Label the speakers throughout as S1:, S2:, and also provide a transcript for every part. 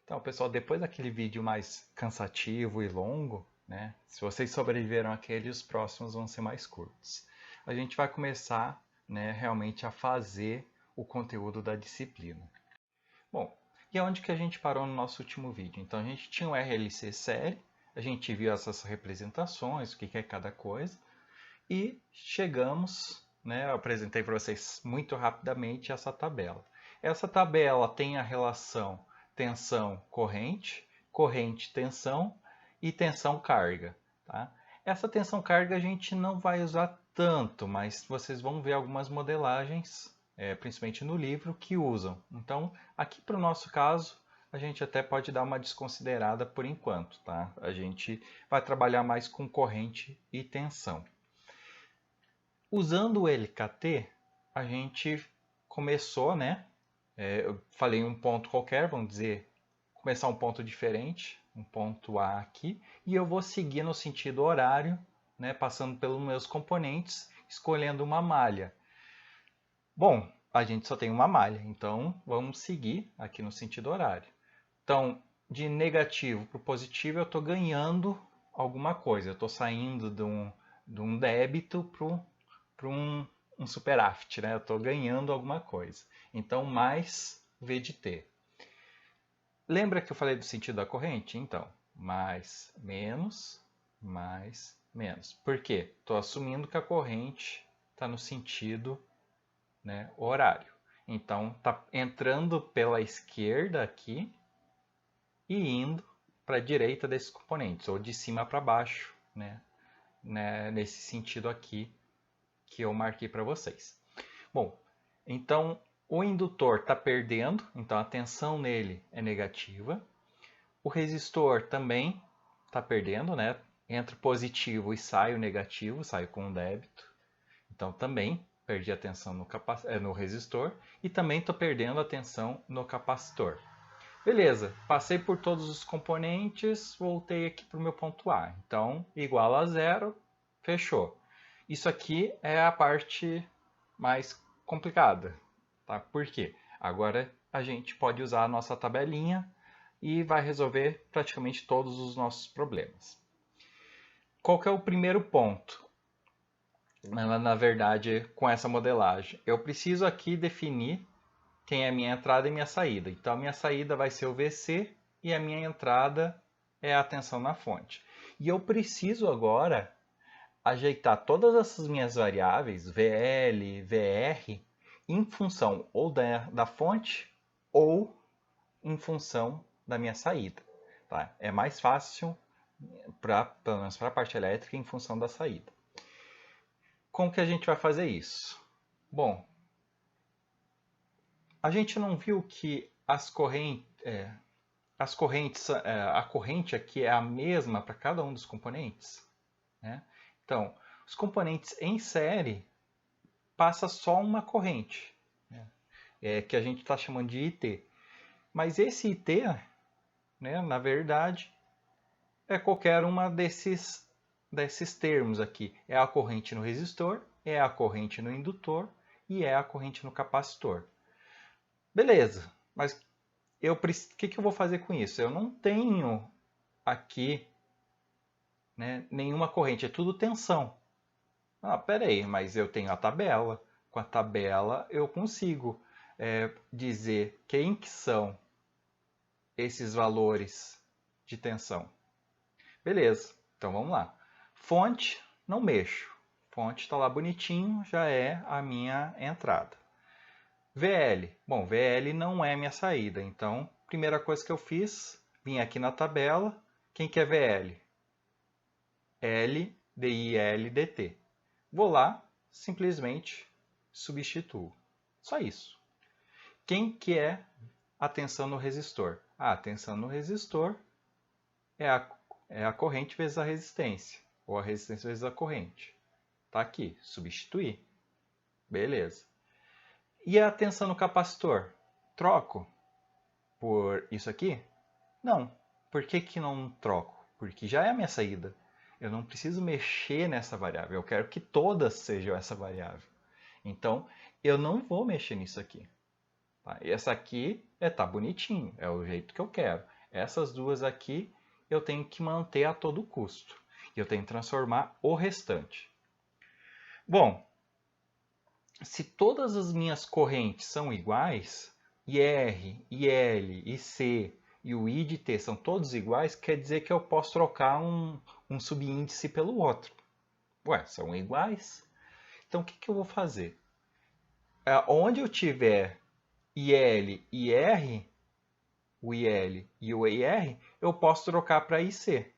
S1: Então, pessoal, depois daquele vídeo mais cansativo e longo, né? Se vocês sobreviveram àquele, os próximos vão ser mais curtos. A gente vai começar, né, realmente a fazer o conteúdo da disciplina. Bom, e aonde que a gente parou no nosso último vídeo? Então, a gente tinha o RLC série, a gente viu essas representações, o que é cada coisa, e chegamos, né, eu apresentei para vocês muito rapidamente essa tabela. Essa tabela tem a relação tensão corrente, corrente tensão e tensão carga. Tá? Essa tensão carga a gente não vai usar tanto, mas vocês vão ver algumas modelagens, principalmente no livro, que usam. Então, aqui para o nosso caso, a gente até pode dar uma desconsiderada por enquanto. Tá? A gente vai trabalhar mais com corrente e tensão. Usando o LKT, a gente começou, né? Eu falei um ponto qualquer, vamos dizer, começar um ponto diferente, um ponto A aqui, e eu vou seguir no sentido horário, né? Passando pelos meus componentes, escolhendo uma malha. Bom, a gente só tem uma malha, então vamos seguir aqui no sentido horário. Então, de negativo para o positivo, eu estou ganhando alguma coisa. Eu estou saindo de um débito para um superávit, né? Eu estou ganhando alguma coisa. Então, mais V de T. Lembra que eu falei do sentido da corrente? Então, mais, menos. Por quê? Estou assumindo que a corrente está no sentido, né, horário. Então, está entrando pela esquerda aqui e indo para a direita desses componentes, ou de cima para baixo, né, nesse sentido aqui que eu marquei para vocês. Bom, então o indutor está perdendo, então a tensão nele é negativa. O resistor também está perdendo, né? Entra o positivo e sai o negativo, sai com um débito. Então também perdi a tensão no resistor e também estou perdendo a tensão no capacitor. Beleza, passei por todos os componentes, voltei aqui para o meu ponto A. Então, igual a zero, fechou. Isso aqui é a parte mais complicada. Tá? Por quê? Agora a gente pode usar a nossa tabelinha e vai resolver praticamente todos os nossos problemas. Qual que é o primeiro ponto? Na verdade, com essa modelagem, eu preciso aqui definir quem é a minha entrada e minha saída. Então, a minha saída vai ser o VC e a minha entrada é a tensão na fonte. E eu preciso agora ajeitar todas essas minhas variáveis, VL, VR, em função ou da fonte ou em função da minha saída. Tá? É mais fácil, pelo menos para a parte elétrica, em função da saída. Como que a gente vai fazer isso? Bom, a gente não viu que a corrente aqui é a mesma para cada um dos componentes? Né? Então, os componentes em série passa só uma corrente, né? Que a gente está chamando de IT. Mas esse IT, né, na verdade, é qualquer uma desses termos aqui. É a corrente no resistor, é a corrente no indutor e é a corrente no capacitor. Beleza, mas o que eu vou fazer com isso? Eu não tenho aqui, né, nenhuma corrente, é tudo tensão. Ah, peraí, mas eu tenho a tabela. Com a tabela eu consigo dizer quem que são esses valores de tensão. Beleza, então vamos lá. Fonte, não mexo. Fonte está lá bonitinho, já é a minha entrada. VL, bom, VL não é minha saída, então primeira coisa que eu fiz, vim aqui na tabela, quem que é VL? L, DI, DT. Vou lá, simplesmente substituo. Só isso. Quem que é a tensão no resistor? A tensão no resistor é a corrente vezes a resistência, ou a resistência vezes a corrente. Está aqui, substituir. Beleza. E a tensão no capacitor? Troco por isso aqui? Não. Por que não troco? Porque já é a minha saída. Eu não preciso mexer nessa variável. Eu quero que todas sejam essa variável. Então, eu não vou mexer nisso aqui. Tá? Essa aqui tá bonitinho. É o jeito que eu quero. Essas duas aqui eu tenho que manter a todo custo. E eu tenho que transformar o restante. Bom, se todas as minhas correntes são iguais, IR, IL, IC e o I de T são todos iguais, quer dizer que eu posso trocar um subíndice pelo outro. Ué, são iguais? Então o que eu vou fazer? Onde eu tiver IL e IR, o IL e o IR, eu posso trocar para IC.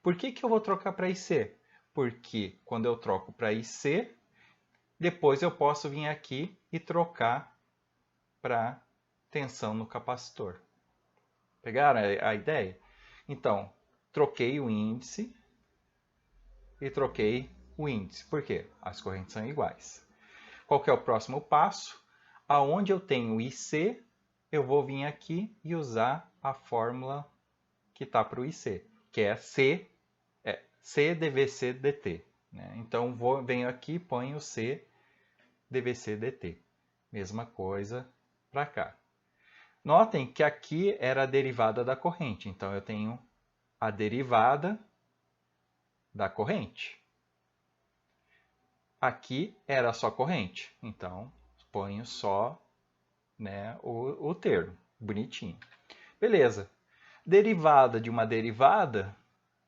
S1: Por que eu vou trocar para IC? Porque quando eu troco para IC, depois eu posso vir aqui e trocar para tensão no capacitor. Pegaram a ideia? Então, troquei o índice e troquei o índice. Por quê? As correntes são iguais. Qual que é o próximo passo? Aonde eu tenho IC, eu vou vir aqui e usar a fórmula que está para o IC, que é C dVc dt. Né? Então, venho aqui e ponho C dVc dt. Mesma coisa para cá. Notem que aqui era a derivada da corrente, então eu tenho a derivada da corrente. Aqui era só corrente, então ponho só, né, o termo, bonitinho. Beleza. Derivada de uma derivada,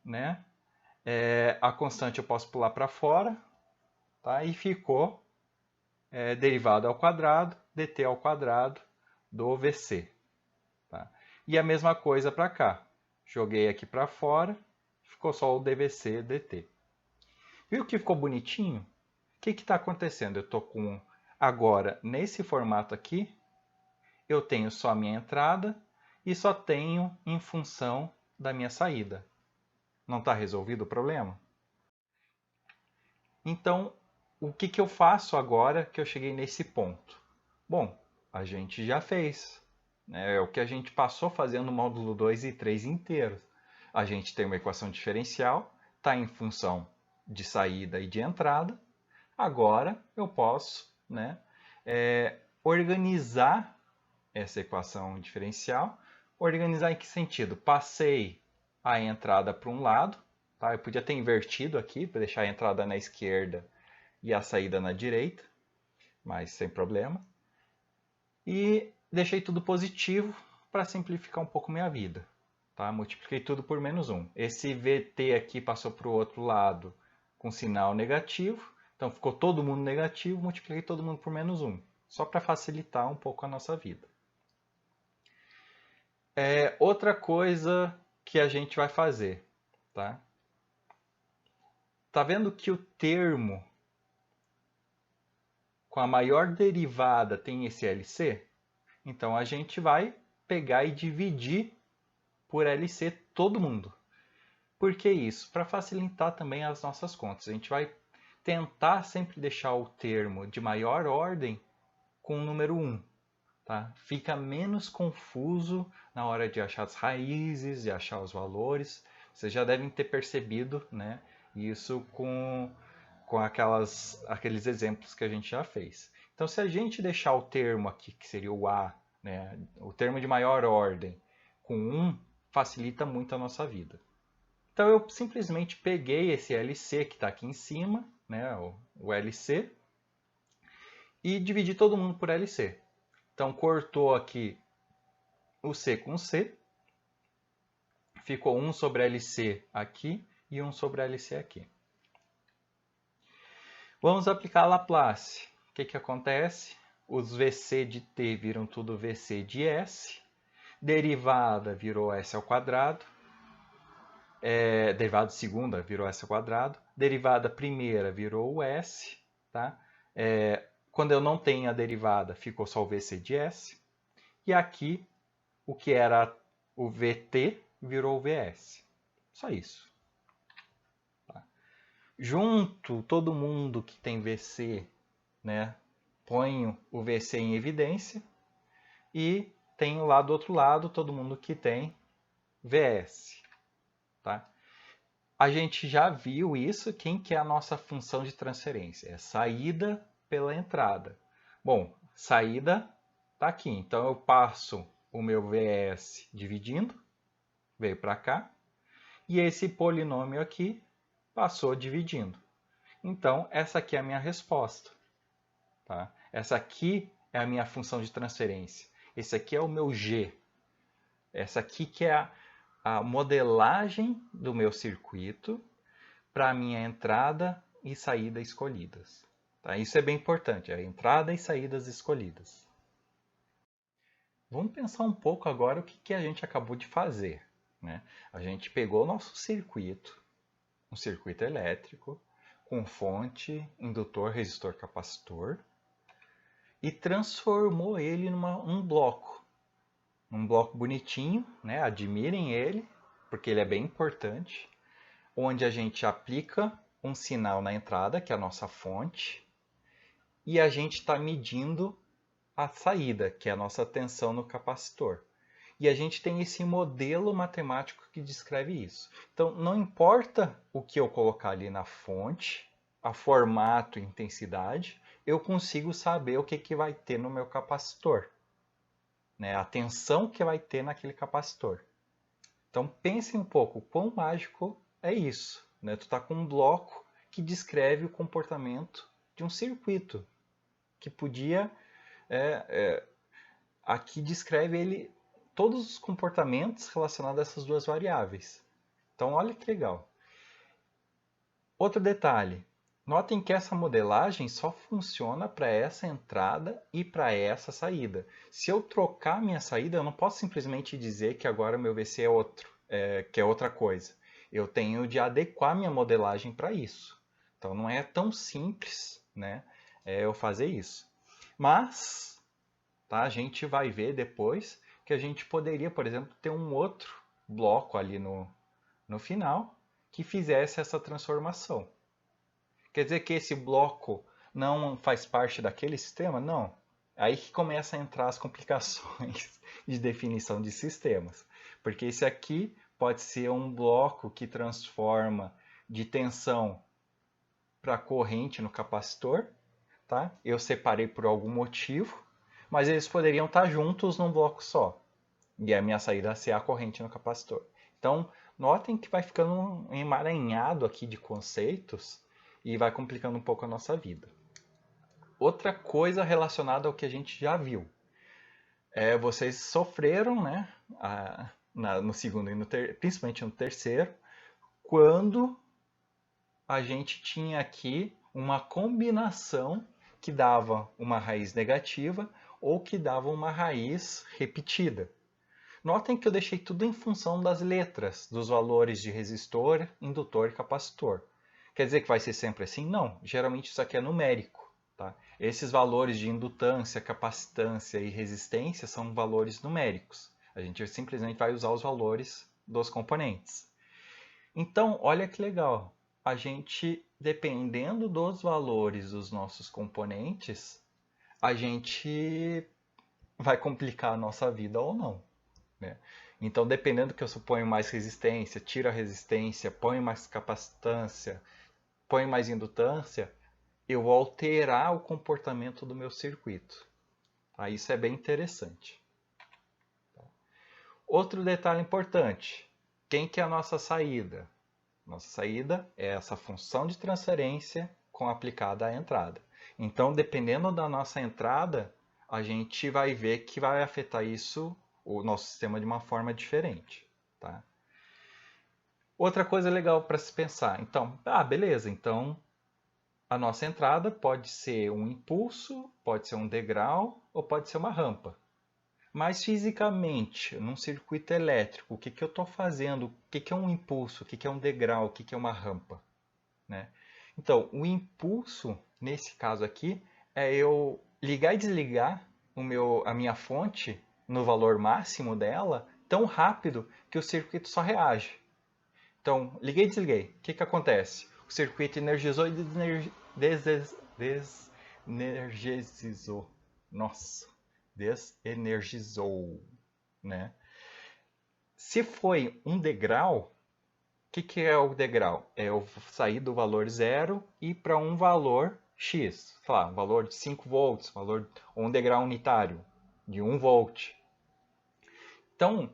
S1: né, a constante eu posso pular para fora, tá? E ficou derivada ao quadrado, dt ao quadrado do VC. Tá? E a mesma coisa para cá. Joguei aqui para fora, ficou só o dVc dt. Viu que ficou bonitinho? O que está acontecendo? Eu estou com, agora, nesse formato aqui, eu tenho só a minha entrada e só tenho em função da minha saída. Não está resolvido o problema? Então, o que eu faço agora que eu cheguei nesse ponto? Bom, a gente já fez. É o que a gente passou fazendo no módulo 2 e 3 inteiros. A gente tem uma equação diferencial, está em função de saída e de entrada. Agora eu posso, né, organizar essa equação diferencial. Organizar em que sentido? Passei a entrada para um lado. Tá? Eu podia ter invertido aqui, para deixar a entrada na esquerda e a saída na direita, mas sem problema. E deixei tudo positivo para simplificar um pouco minha vida. Tá? Multipliquei tudo por menos 1. Esse VT aqui passou para o outro lado com sinal negativo. Então ficou todo mundo negativo, multipliquei todo mundo por menos 1. Só para facilitar um pouco a nossa vida. Outra coisa que a gente vai fazer. Tá? Tá vendo que o termo com a maior derivada tem esse LC? Então a gente vai pegar e dividir por LC todo mundo. Por que isso? Para facilitar também as nossas contas. A gente vai tentar sempre deixar o termo de maior ordem com o número 1. Tá? Fica menos confuso na hora de achar as raízes, de achar os valores. Vocês já devem ter percebido, né, isso com aqueles exemplos que a gente já fez. Então, se a gente deixar o termo aqui, que seria o A, né, o termo de maior ordem, com 1, facilita muito a nossa vida. Então, eu simplesmente peguei esse LC que está aqui em cima, né, o LC, e dividi todo mundo por LC. Então, cortou aqui o C com C, ficou 1 sobre LC aqui e 1 sobre LC aqui. Vamos aplicar a Laplace. O que acontece? Os VC de t viram tudo VC de S. Derivada virou S ao quadrado. Derivada segunda virou S ao quadrado. Derivada primeira virou o S. Tá? Quando eu não tenho a derivada, ficou só o VC de S. E aqui, o que era o VT virou o VS. Só isso. Tá? Junto, todo mundo que tem VC, né, ponho o VC em evidência. E tenho lá do outro lado todo mundo que tem VS. Tá? A gente já viu isso, quem que é a nossa função de transferência? É saída pela entrada. Bom, saída está aqui, então eu passo o meu VS dividindo, veio para cá, e esse polinômio aqui passou dividindo. Então, essa aqui é a minha resposta. Tá? Essa aqui é a minha função de transferência. Esse aqui é o meu G. Essa aqui que é a modelagem do meu circuito para a minha entrada e saída escolhidas. Tá? Isso é bem importante, a entrada e saídas escolhidas. Vamos pensar um pouco agora o que a gente acabou de fazer. Né? A gente pegou o nosso circuito, um circuito elétrico, com fonte, indutor, resistor, capacitor, e transformou ele num bloco. Um bloco bonitinho, né? Admirem ele, porque ele é bem importante, onde a gente aplica um sinal na entrada, que é a nossa fonte, e a gente está medindo a saída, que é a nossa tensão no capacitor. E a gente tem esse modelo matemático que descreve isso. Então, não importa o que eu colocar ali na fonte, a formato e intensidade, eu consigo saber o que vai ter no meu capacitor. Né? A tensão que vai ter naquele capacitor. Então, pense um pouco, o quão mágico é isso. Né? Tu está com um bloco que descreve o comportamento de um circuito, que podia... aqui descreve ele todos os comportamentos relacionados a essas duas variáveis. Então, olha que legal. Outro detalhe, notem que essa modelagem só funciona para essa entrada e para essa saída. Se eu trocar minha saída, eu não posso simplesmente dizer que agora o meu VC é outro, que é outra coisa. Eu tenho de adequar minha modelagem para isso. Então, não é tão simples, né, eu fazer isso. Mas, tá, a gente vai ver depois que a gente poderia, por exemplo, ter um outro bloco ali no final que fizesse essa transformação. Quer dizer que esse bloco não faz parte daquele sistema? Não. Aí que começa a entrar as complicações de definição de sistemas. Porque esse aqui pode ser um bloco que transforma de tensão para corrente no capacitor. Tá? Eu separei por algum motivo, mas eles poderiam estar juntos num bloco só. E a minha saída ser a corrente no capacitor. Então, notem que vai ficando um emaranhado aqui de conceitos e vai complicando um pouco a nossa vida. Outra coisa relacionada ao que a gente já viu. Vocês sofreram, né, no segundo e principalmente no terceiro, quando a gente tinha aqui uma combinação que dava uma raiz negativa ou que dava uma raiz repetida. Notem que eu deixei tudo em função das letras, dos valores de resistor, indutor e capacitor. Quer dizer que vai ser sempre assim? Não, geralmente isso aqui é numérico. Tá? Esses valores de indutância, capacitância e resistência são valores numéricos. A gente simplesmente vai usar os valores dos componentes. Então, olha que legal. A gente, dependendo dos valores dos nossos componentes, a gente vai complicar a nossa vida ou não. Né? Então, dependendo que eu suponho mais resistência, tiro a resistência, ponho mais capacitância, ponho mais indutância, eu vou alterar o comportamento do meu circuito. Tá? Isso é bem interessante. Outro detalhe importante, quem que é a nossa saída? Nossa saída é essa função de transferência aplicada à entrada. Então, dependendo da nossa entrada, a gente vai ver que vai afetar isso o nosso sistema de uma forma diferente. Tá? Outra coisa legal para se pensar. Então, beleza. Então, a nossa entrada pode ser um impulso, pode ser um degrau ou pode ser uma rampa. Mas fisicamente, num circuito elétrico, o que eu estou fazendo? O que é um impulso? O que é um degrau? O que é uma rampa? Né? Então, o impulso, nesse caso aqui, é eu ligar e desligar a minha fonte no valor máximo dela tão rápido que o circuito só reage. Então, liguei e desliguei. O que acontece? O circuito energizou e desenergizou. Nossa, desenergizou. Né? Se foi um degrau, o que é o degrau? É eu sair do valor 0 e para um valor X. Sei lá, um valor de 5 volts, ou um degrau unitário de 1 volt. Então,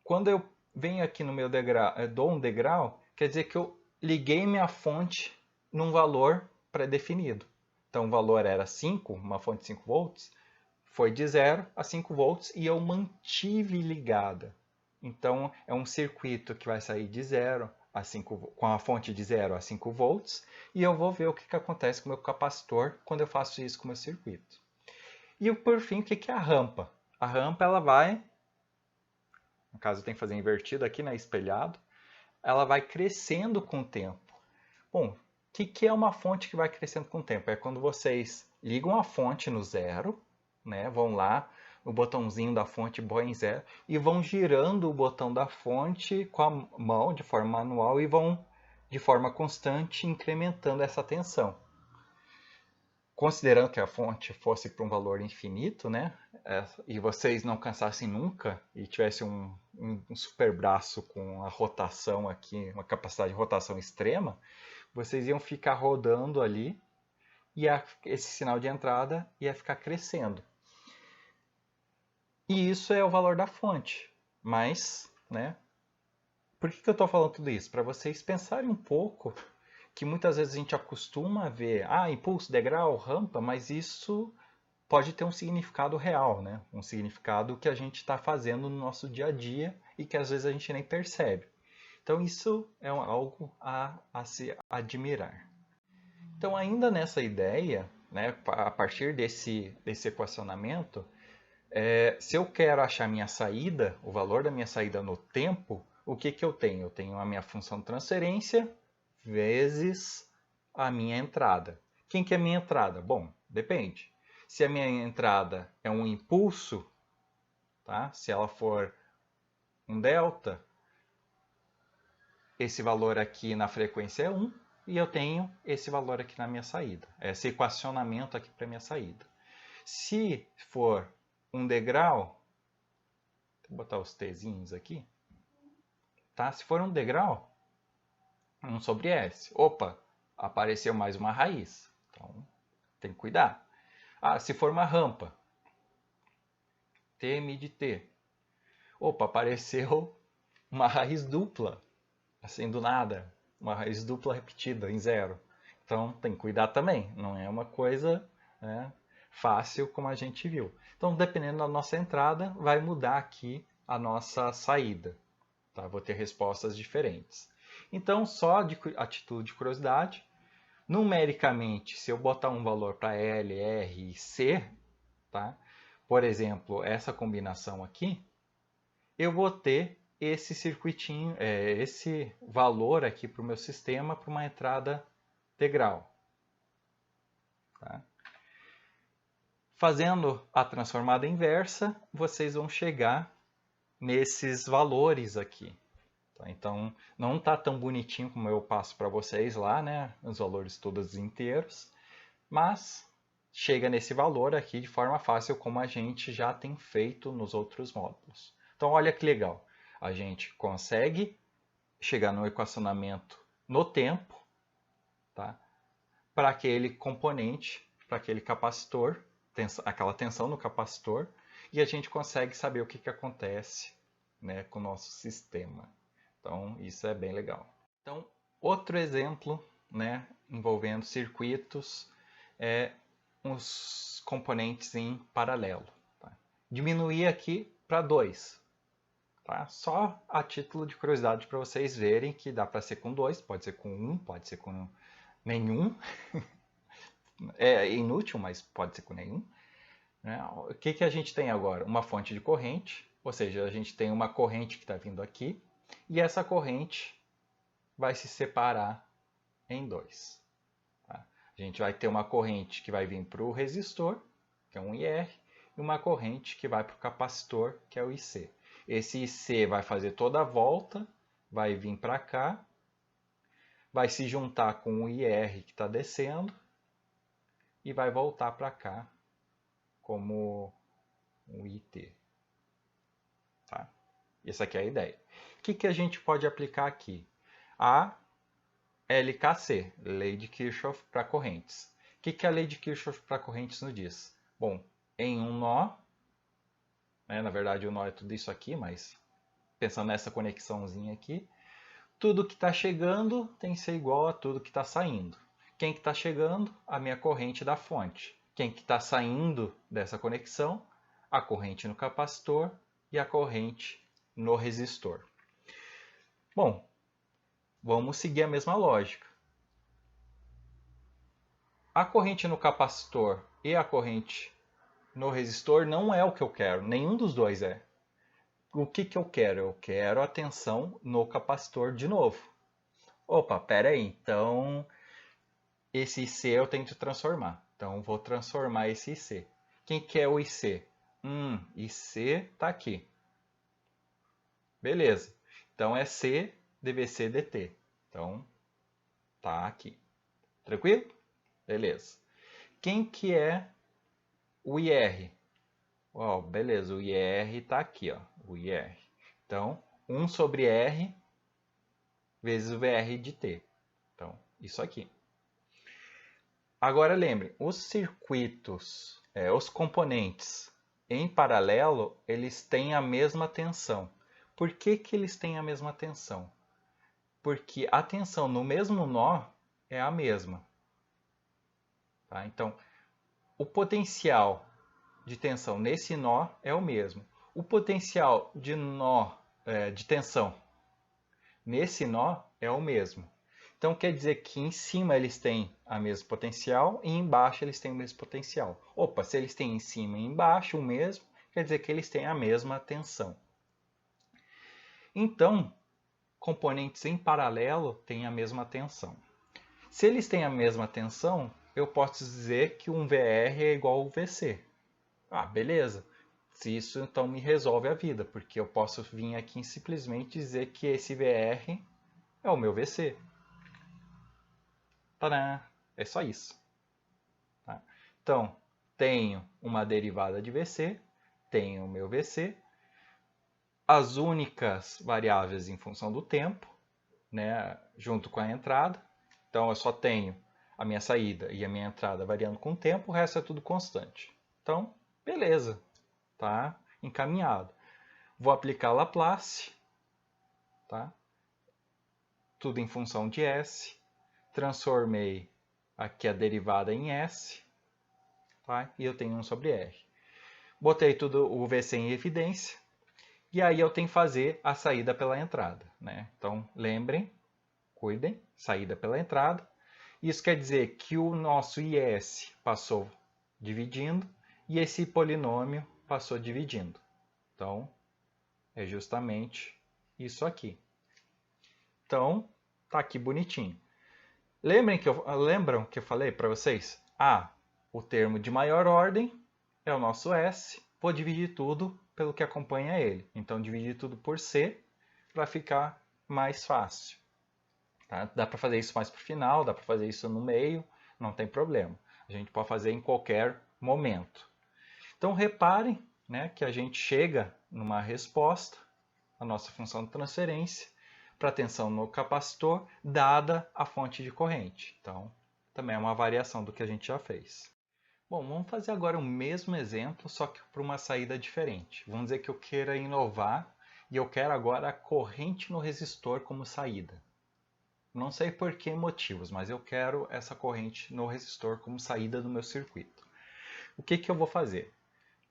S1: quando eu venho aqui no meu degrau, dou um degrau, quer dizer que eu liguei minha fonte num valor pré-definido. Então, o valor era 5, uma fonte de 5 volts, foi de 0 a 5 volts e eu mantive ligada. Então, é um circuito que vai sair de 0 a 5, com a fonte de 0 a 5 volts, e eu vou ver o que acontece com o meu capacitor quando eu faço isso com o meu circuito. E por fim, o que é a rampa? A rampa ela vai, no caso eu tenho que fazer invertido aqui, né, espelhado, ela vai crescendo com o tempo. Bom, o que é uma fonte que vai crescendo com o tempo? É quando vocês ligam a fonte no zero, né, vão lá, o botãozinho da fonte põe em zero, e vão girando o botão da fonte com a mão de forma manual e vão, de forma constante, incrementando essa tensão. Considerando que a fonte fosse para um valor infinito, né, e vocês não cansassem nunca e tivessem um super braço com a rotação aqui, uma capacidade de rotação extrema, vocês iam ficar rodando ali e esse sinal de entrada ia ficar crescendo. E isso é o valor da fonte. Mas, né, por que eu estou falando tudo isso? Para vocês pensarem um pouco que muitas vezes a gente acostuma a ver, impulso, degrau, rampa, mas isso pode ter um significado real, né? Um significado que a gente está fazendo no nosso dia a dia e que às vezes a gente nem percebe. Então isso é algo a se admirar. Então ainda nessa ideia, né, a partir desse equacionamento, se eu quero achar minha saída, o valor da minha saída no tempo, o que eu tenho? Eu tenho a minha função de transferência vezes a minha entrada. Quem que é a minha entrada? Bom, depende. Se a minha entrada é um impulso, tá? Se ela for um delta, esse valor aqui na frequência é 1 e eu tenho esse valor aqui na minha saída. Esse equacionamento aqui para minha saída. Se for um degrau, vou botar os tzinhos aqui, tá? Se for um degrau, 1 sobre S. Opa, apareceu mais uma raiz. Então, tem que cuidar. Se for uma rampa, T de T. Opa, apareceu uma raiz dupla, assim do nada. Uma raiz dupla repetida em zero. Então, tem que cuidar também. Não é uma coisa, né, fácil como a gente viu. Então, dependendo da nossa entrada, vai mudar aqui a nossa saída. Tá? Vou ter respostas diferentes. Então, só a título de curiosidade, numericamente, se eu botar um valor para L, R e C, tá? Por exemplo, essa combinação aqui, eu vou ter esse circuitinho, esse valor aqui para o meu sistema para uma entrada integral. Tá? Fazendo a transformada inversa, vocês vão chegar nesses valores aqui. Então, não está tão bonitinho como eu passo para vocês lá, né? Os valores todos inteiros. Mas chega nesse valor aqui de forma fácil, como a gente já tem feito nos outros módulos. Então, olha que legal. A gente consegue chegar no equacionamento no tempo, tá? Para aquele componente, para aquele capacitor, aquela tensão no capacitor, e a gente consegue saber o que acontece, né, com o nosso sistema. Então, isso é bem legal. Então, outro exemplo, né, envolvendo circuitos é os componentes em paralelo. Tá? Diminuir aqui para 2. Tá? Só a título de curiosidade para vocês verem que dá para ser com 2, pode ser com 1, pode ser com nenhum. É inútil, mas pode ser com nenhum. Né? O que a gente tem agora? Uma fonte de corrente, ou seja, a gente tem uma corrente que está vindo aqui, e essa corrente vai se separar em 2. Tá? A gente vai ter uma corrente que vai vir para o resistor, que é um IR, e uma corrente que vai para o capacitor, que é o IC. Esse IC vai fazer toda a volta, vai vir para cá, vai se juntar com o IR que está descendo e vai voltar para cá como um IT. Tá? Essa aqui é a ideia. O que a gente pode aplicar aqui? A LKC, Lei de Kirchhoff para correntes. O que a Lei de Kirchhoff para correntes nos diz? Bom, em um nó, né? Na verdade, o nó é tudo isso aqui, mas pensando nessa conexãozinha aqui, tudo que está chegando tem que ser igual a tudo que está saindo. Quem que está chegando? A minha corrente da fonte. Quem que está saindo dessa conexão? A corrente no capacitor e a corrente no resistor. Bom, vamos seguir a mesma lógica. A corrente no capacitor e a corrente no resistor não é o que eu quero, nenhum dos dois é. O que eu quero? Eu quero a tensão no capacitor de novo. Opa, pera aí, então esse IC eu tenho que transformar. Então vou transformar esse IC. Quem que é o IC? IC está aqui. Beleza. Então é C dVc dt. Então tá aqui. Tranquilo? Beleza. Quem que é o IR? Beleza, o IR está aqui, ó, o IR. Então, 1 sobre R vezes o VR de T. Então, isso aqui. Agora lembre, os circuitos, os componentes em paralelo, eles têm a mesma tensão. Por que que eles têm a mesma tensão? Porque a tensão no mesmo nó é a mesma. Tá? Então, o potencial de tensão nesse nó é o mesmo. O potencial de de tensão nesse nó é o mesmo. Então quer dizer que em cima eles têm a mesma potencial e embaixo eles têm o mesmo potencial. Opa, se eles têm em cima e embaixo o mesmo, quer dizer que eles têm a mesma tensão. Então, componentes em paralelo têm a mesma tensão. Se eles têm a mesma tensão, eu posso dizer que um VR é igual ao VC. Ah, beleza. Se isso então me resolve a vida, porque eu posso vir aqui e simplesmente dizer que esse VR é o meu VC. Tadã! É só isso. Tá? Então, tenho uma derivada de VC, tenho o meu VC, as únicas variáveis em função do tempo, né, junto com a entrada. Então, eu só tenho a minha saída e a minha entrada variando com o tempo, o resto é tudo constante. Então, beleza, tá encaminhado. Vou aplicar Laplace, tá? Tudo em função de S. Transformei aqui a derivada em S, tá? E eu tenho 1 sobre R. Botei tudo o VC em evidência, e aí eu tenho que fazer a saída pela entrada, né? Então, lembrem, cuidem, saída pela entrada. Isso quer dizer que o nosso IS passou dividindo, e esse polinômio passou dividindo. Então, é justamente isso aqui. Então, tá aqui bonitinho. Lembram que eu falei para vocês? O termo de maior ordem é o nosso S. Vou dividir tudo pelo que acompanha ele. Então, dividir tudo por C para ficar mais fácil. Tá? Dá para fazer isso mais para o final, dá para fazer isso no meio, não tem problema. A gente pode fazer em qualquer momento. Então, reparem, né, que a gente chega numa resposta, a nossa função de transferência, para a tensão no capacitor, dada a fonte de corrente. Então, também é uma variação do que a gente já fez. Bom, vamos fazer agora o mesmo exemplo, só que para uma saída diferente. Vamos dizer que eu queira inovar e eu quero agora a corrente no resistor como saída. Não sei por que motivos, mas eu quero essa corrente no resistor como saída do meu circuito. O que eu vou fazer?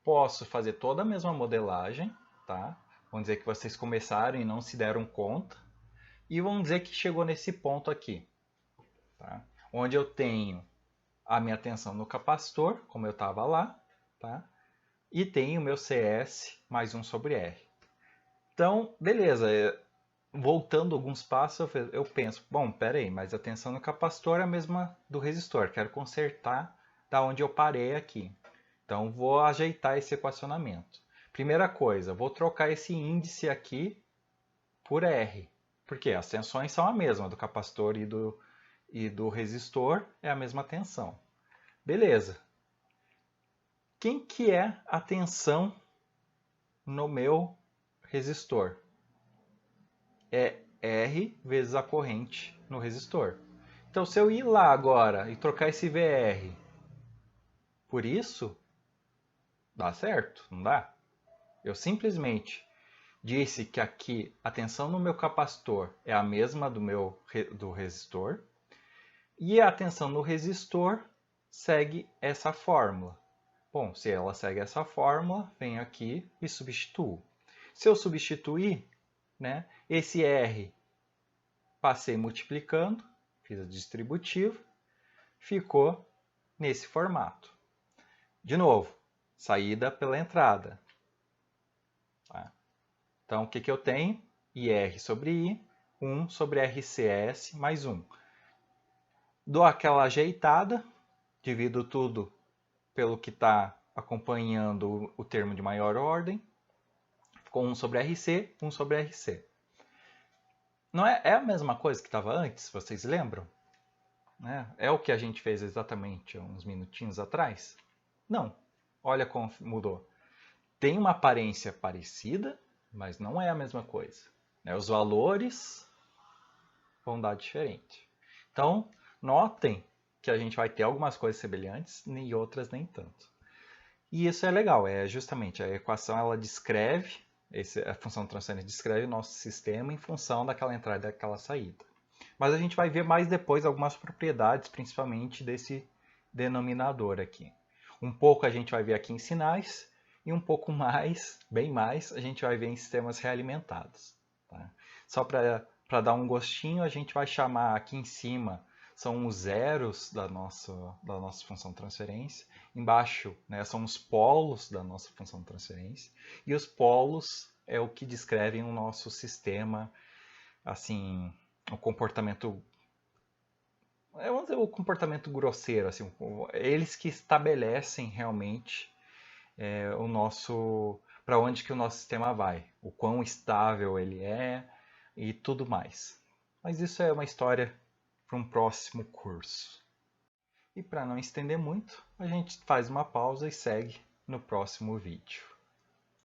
S1: Posso fazer toda a mesma modelagem, tá? Vamos dizer que vocês começaram e não se deram conta. E vamos dizer que chegou nesse ponto aqui, tá? Onde eu tenho a minha tensão no capacitor, como eu estava lá, tá? E tenho o meu CS mais 1 sobre R. Então, beleza, voltando alguns passos, eu penso, bom, peraí, mas a tensão no capacitor é a mesma do resistor, quero consertar da onde eu parei aqui. Então, vou ajeitar esse equacionamento. Primeira coisa, vou trocar esse índice aqui por R. Porque as tensões são a mesma, do capacitor e do resistor é a mesma tensão. Beleza. Quem que é a tensão no meu resistor? É R vezes a corrente no resistor. Então, se eu ir lá agora e trocar esse VR por isso, dá certo, não dá? Eu simplesmente disse que aqui a tensão no meu capacitor é a mesma do resistor e a tensão no resistor segue essa fórmula. Bom, se ela segue essa fórmula, venho aqui e substituo. Se eu substituir, né, esse R passei multiplicando, fiz a distributiva, ficou nesse formato. De novo, saída pela entrada. Tá? Então, o que eu tenho? IR sobre I, 1 sobre RCS mais 1. Dou aquela ajeitada, divido tudo pelo que está acompanhando o termo de maior ordem. Ficou 1 sobre RC, 1 sobre RC. Não é a mesma coisa que estava antes, vocês lembram? É o que a gente fez exatamente uns minutinhos atrás? Não. Olha como mudou. Tem uma aparência parecida, mas não é a mesma coisa. Os valores vão dar diferente. Então, notem que a gente vai ter algumas coisas semelhantes e outras nem tanto. E isso é legal, é justamente a equação ela descreve, a função de transferência descreve o nosso sistema em função daquela entrada e daquela saída. Mas a gente vai ver mais depois algumas propriedades, principalmente desse denominador aqui. Um pouco a gente vai ver aqui em sinais e um pouco mais, bem mais, a gente vai ver em sistemas realimentados. Tá? Só para dar um gostinho, a gente vai chamar aqui em cima, são os zeros da nossa função de transferência. Embaixo, né, são os polos da nossa função de transferência. E os polos é o que descrevem o nosso sistema, assim, o comportamento, vamos dizer, o comportamento grosseiro, assim, eles que estabelecem realmente o nosso, para onde que o nosso sistema vai, o quão estável ele é e tudo mais. Mas isso é uma história para um próximo curso. E para não estender muito, a gente faz uma pausa e segue no próximo vídeo.